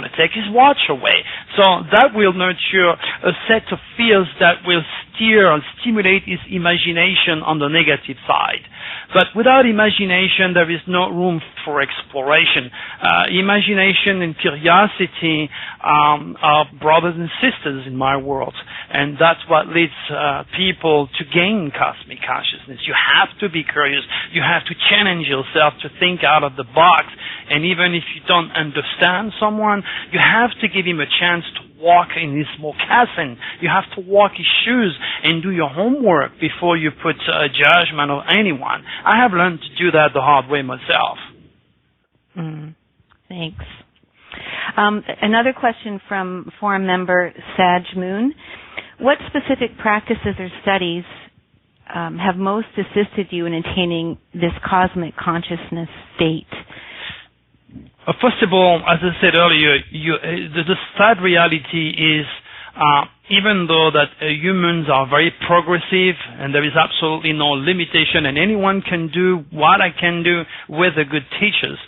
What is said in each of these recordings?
to take his watch away. So that will nurture a set of fears that will steer and stimulate his imagination on the negative side. But without imagination, there is no room for exploration. Imagination and curiosity are brothers and sisters in my world, and that's what leads people to gain cosmic consciousness. You have to be curious. You have to challenge yourself to think out of the box, and even if you don't understand someone, you have to give him a chance to walk in his moccasin. You have to walk his shoes and do your homework before you put a judgment on anyone. I have learned to do that the hard way myself. Thanks. Another question from forum member Saj Moon. What specific practices or studies have most assisted you in attaining this cosmic consciousness state? First of all, as I said earlier, the sad reality is even though that humans are very progressive and there is absolutely no limitation and anyone can do what I can do with the good teachers,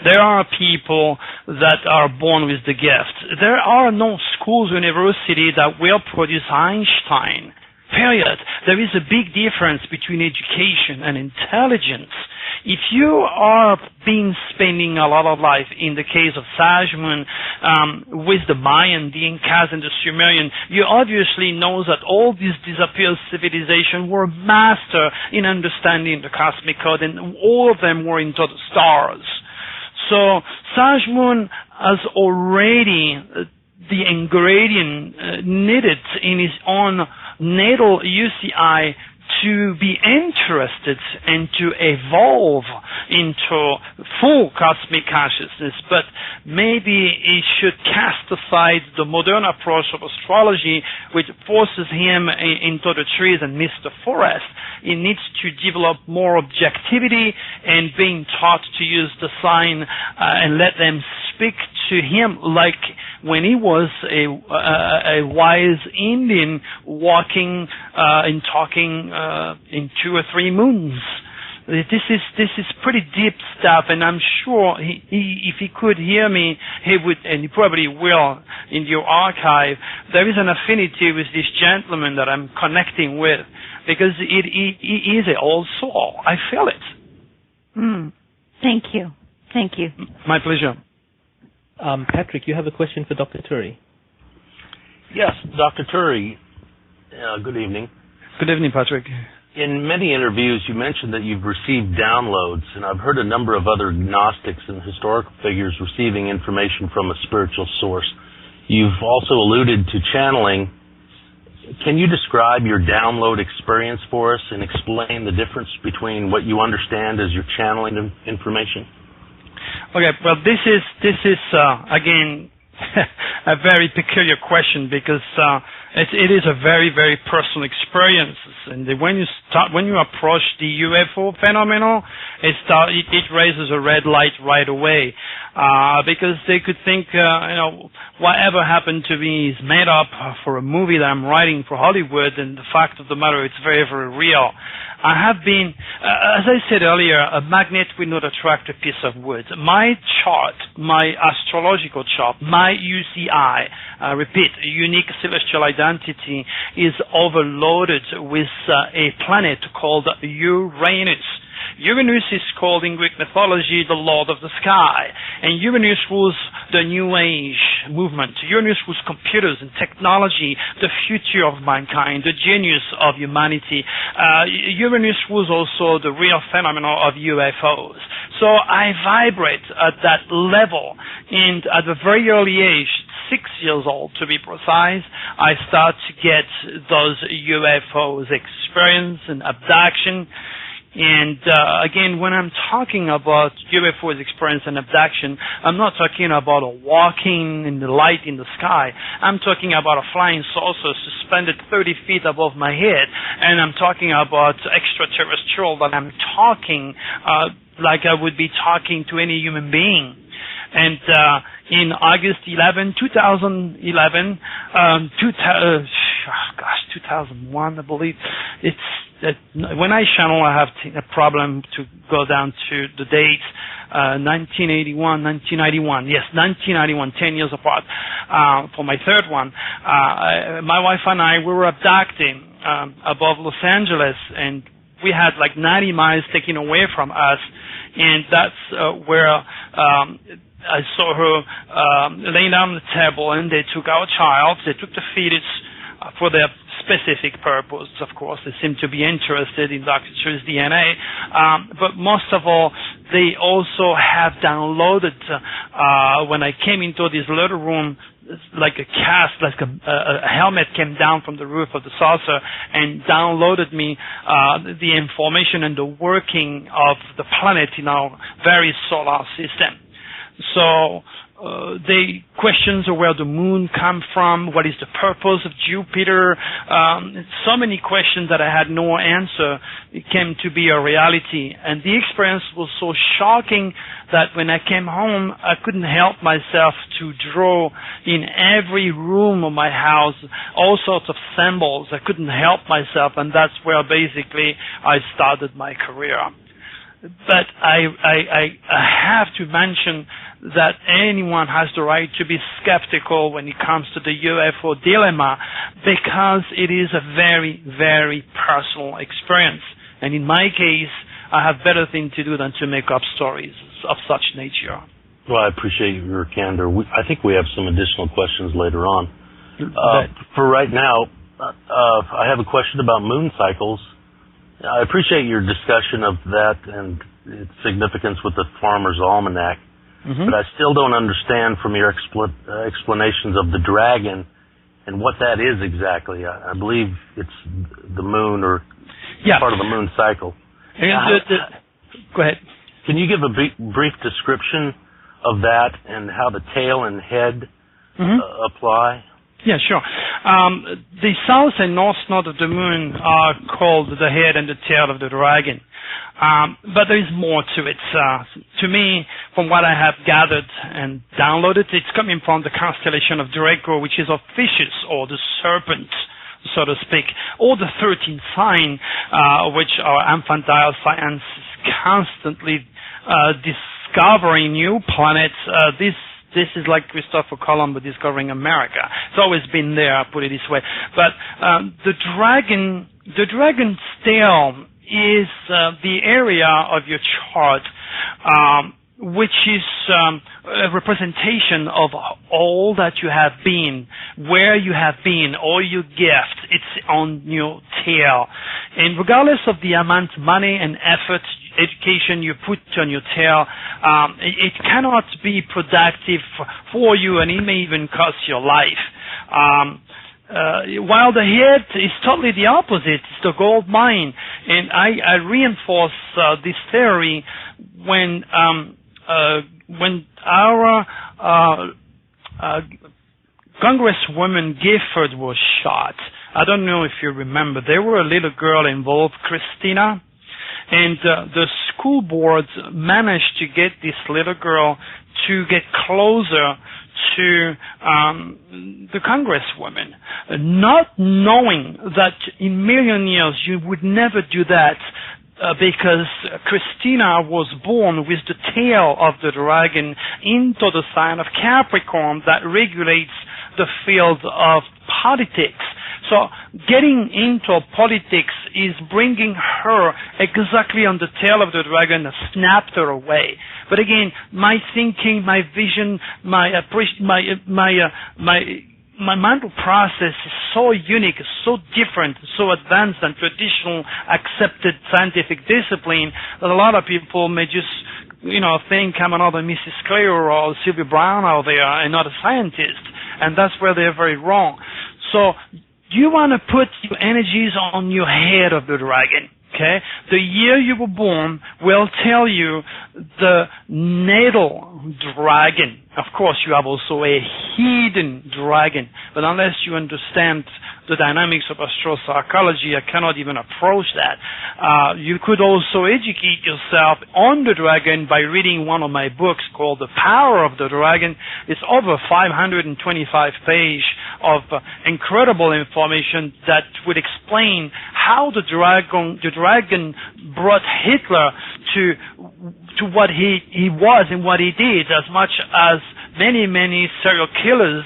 there are people that are born with the gift. There are no schools, university that will produce Einstein. Period. There is a big difference between education and intelligence. If you are spending a lot of life, in the case of Sajman, with the Mayan, the Incas, and the Sumerian, you obviously know that all these disappeared civilizations were master in understanding the cosmic code, and all of them were into the stars. So Sajman has already the ingredient needed in his own natal UCI to be interested and to evolve into full cosmic consciousness, but maybe he should cast aside the modern approach of astrology, which forces him into the trees and miss the forest. He needs to develop more objectivity and being taught to use the sign and let them speak to him like when he was a wise Indian walking and talking in 2 or 3 moons. This is pretty deep stuff, and I'm sure if he could hear me, he would, and he probably will in your archive. There is an affinity with this gentleman that I'm connecting with, because he is an old soul. I feel it. Thank you. Thank you. My pleasure. Patrick, you have a question for Dr. Turi. Yes, Dr. Turi, good evening. Good evening, Patrick. In many interviews, you mentioned that you've received downloads, and I've heard a number of other Gnostics and historical figures receiving information from a spiritual source. You've also alluded to channeling. Can you describe your download experience for us and explain the difference between what you understand as your channeling information? Okay, well, this is again, a very peculiar question, because it is a very, very personal experience. And when you approach the UFO phenomenon, it raises a red light right away, because they could think, whatever happened to me is made up for a movie that I'm writing for Hollywood, and the fact of the matter, it's very, very real. I have been, as I said earlier, a magnet will not attract a piece of wood. My chart, my astrological chart, my UCI, repeat, unique celestial identity, is overloaded with a planet called Uranus. Uranus is called in Greek mythology the Lord of the Sky, and Uranus was the New Age movement. Uranus was computers and technology, the future of mankind, the genius of humanity. Uranus was also the real phenomenon of UFOs. So I vibrate at that level, and at a very early age, 6 years old to be precise, I start to get those UFOs experience and abduction. And again, when I'm talking about UFOs experience and abduction, I'm not talking about a walking in the light in the sky. I'm talking about a flying saucer suspended 30 feet above my head, and I'm talking about extraterrestrial that I'm talking like I would be talking to any human being. And in August 11, 2011, 2001, I believe, when I channel, I have a problem to go down to the dates. 1981, 1991. Yes, 1991, 10 years apart. For my third one, my wife and I, we were abducted above Los Angeles, and we had like 90 miles taken away from us, and that's where I saw her laying down on the table, and they took our child. They took the fetus for their specific purpose, of course. They seem to be interested in Dr. Turi's DNA. But most of all, they also have downloaded, when I came into this little room, like a cast, like a helmet came down from the roof of the saucer and downloaded me the information and the working of the planet in our very solar system. So the questions of where the moon come from, what is the purpose of Jupiter, so many questions that I had no answer, it came to be a reality. And the experience was so shocking that when I came home, I couldn't help myself to draw in every room of my house all sorts of symbols. I couldn't help myself, and that's where basically I started my career. But I have to mention that anyone has the right to be skeptical when it comes to the UFO dilemma, because it is a very, very personal experience. And in my case, I have better things to do than to make up stories of such nature. Well, I appreciate your candor. I think we have some additional questions later on. For right now, I have a question about moon cycles. I appreciate your discussion of that and its significance with the Farmer's Almanac, but I still don't understand from your explanations of the dragon and what that is exactly. I believe it's the moon or part of the moon cycle. Go ahead. Can you give a brief description of that and how the tail and head apply? Yeah, sure. The south and north node of the moon are called the head and the tail of the dragon. But there is more to it. To me, from what I have gathered and downloaded, it's coming from the constellation of Draco, which is of fishes, or the serpent, so to speak, or the 13th sign, which our infantile science is constantly discovering new planets. This is like Christopher Columbus discovering America. It's always been there, I'll put it this way. But the dragon's tail is the area of your chart which is a representation of all that you have been, where you have been, all your gifts. It's on your tail. And regardless of the amount of money and effort, education you put on your tail, it cannot be productive for you, and it may even cost your life. While the head is totally the opposite, it's the gold mine. And I reinforce this theory when our Congresswoman Gifford was shot. I don't know if you remember. There were a little girl involved, Christina, and the school board managed to get this little girl to get closer to the Congresswoman, not knowing that in a million years you would never do that, because Christina was born with the tail of the dragon into the sign of Capricorn that regulates the field of politics. So getting into politics is bringing her exactly on the tail of the dragon that snapped her away. But again, my thinking, my vision, my mental process is so unique, so different, so advanced than traditional accepted scientific discipline that a lot of people may just, think I'm another Mrs. Clare or Sylvia Brown out there and not a scientist. And that's where they're very wrong. So you want to put your energies on your head of the dragon. Okay? The year you were born will tell you the natal dragon. of course, you have also a hidden dragon, but unless you understand the dynamics of astropsychology, I cannot even approach that. You could also educate yourself on the dragon by reading one of my books called The Power of the Dragon. It's over 525 pages of incredible information that would explain how the dragon brought Hitler to what he was and what he did, as much as many serial killers,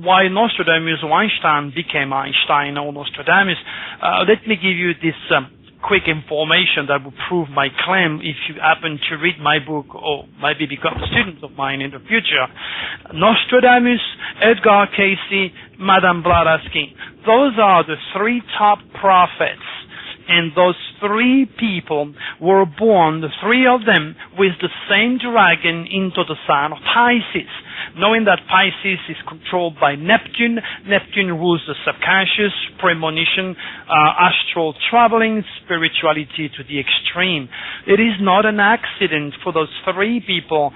why Nostradamus or Einstein became Einstein or Nostradamus. Let me give you this quick information that will prove my claim if you happen to read my book or maybe become a student of mine in the future. Nostradamus, Edgar Cayce, Madame Blavatsky. Those are the three top prophets. And those three people were born, the three of them, with the same dragon into the sign of Pisces. Knowing that Pisces is controlled by Neptune, Neptune rules the subconscious, premonition, astral traveling, spirituality to the extreme. It is not an accident for those three people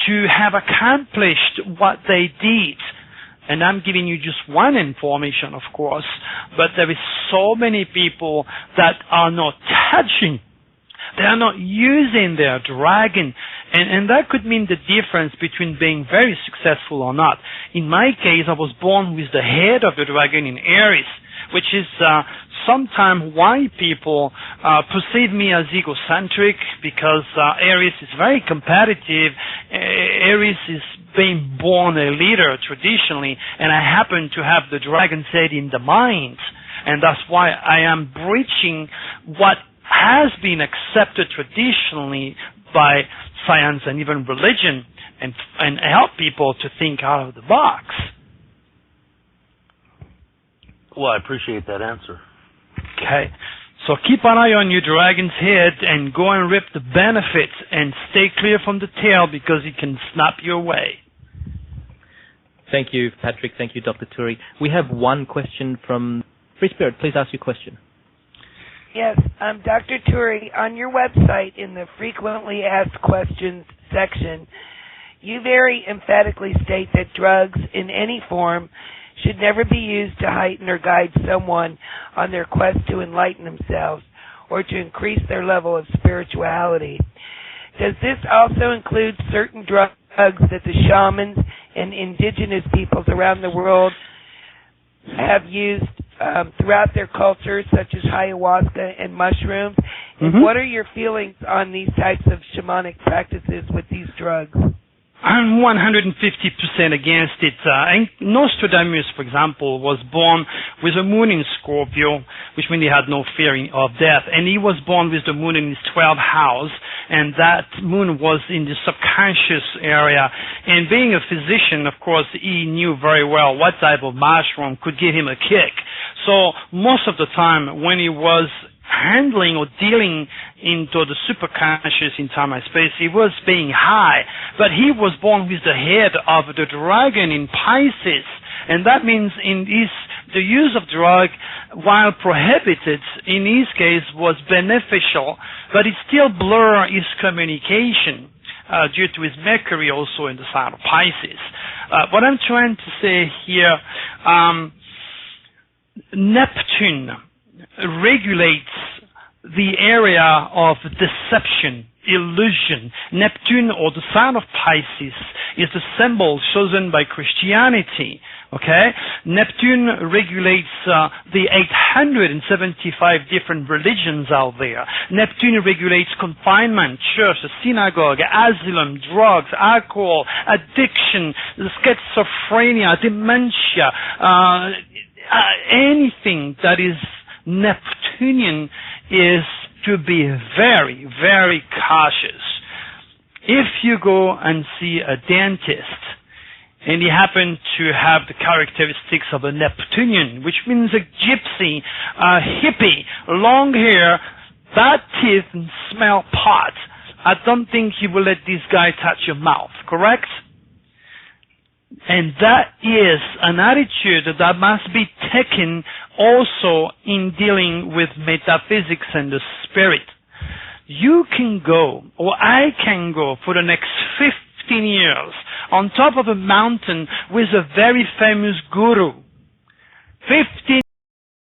to have accomplished what they did. And I'm giving you just one information, of course, but there is so many people that are not touching. They are not using their dragon. And that could mean the difference between being very successful or not. In my case, I was born with the head of the dragon in Aries, which is sometimes why people perceive me as egocentric, because Aries is very competitive. Aries is being born a leader traditionally, and I happen to have the dragon's head in the mind, and that's why I am breaching what has been accepted traditionally by science and even religion, and help people to think out of the box. Well, I appreciate that answer. Okay. So keep an eye on your dragon's head and go and rip the benefits and stay clear from the tail, because it can snap your way. Thank you, Patrick. Thank you, Dr. Turi. We have one question from Free Spirit. Please ask your question. Yes, Dr. Turi, on your website in the frequently asked questions section, you very emphatically state that drugs in any form should never be used to heighten or guide someone on their quest to enlighten themselves or to increase their level of spirituality. Does this also include certain drugs that the shamans and indigenous peoples around the world have used throughout their cultures, such as ayahuasca and mushrooms? And what are your feelings on these types of shamanic practices with these drugs? I'm 150% against it. Nostradamus, for example, was born with a moon in Scorpio, which means he had no fear of death. And he was born with the moon in his 12th house, and that moon was in the subconscious area. And being a physician, of course, he knew very well what type of mushroom could give him a kick. So most of the time when he was handling or dealing into the superconscious in time and space, he was being high, but he was born with the head of the dragon in Pisces, and that means the use of drug, while prohibited, in his case was beneficial, but it still blurred his communication due to his Mercury also in the sign of Pisces. What I'm trying to say here, Neptune regulates the area of deception, illusion. Neptune, or the sign of Pisces, is the symbol chosen by Christianity. Okay? Neptune regulates the 875 different religions out there. Neptune regulates confinement, church, synagogue, asylum, drugs, alcohol, addiction, schizophrenia, dementia, anything that is Neptunian is to be very, very cautious. If you go and see a dentist and he happens to have the characteristics of a Neptunian, which means a gypsy, a hippie, long hair, bad teeth, and smell pot, I don't think you will let this guy touch your mouth, correct? And that is an attitude that must be taken also in dealing with metaphysics and the spirit. You can go, or I can go, for the next 15 years on top of a mountain with a very famous guru. 15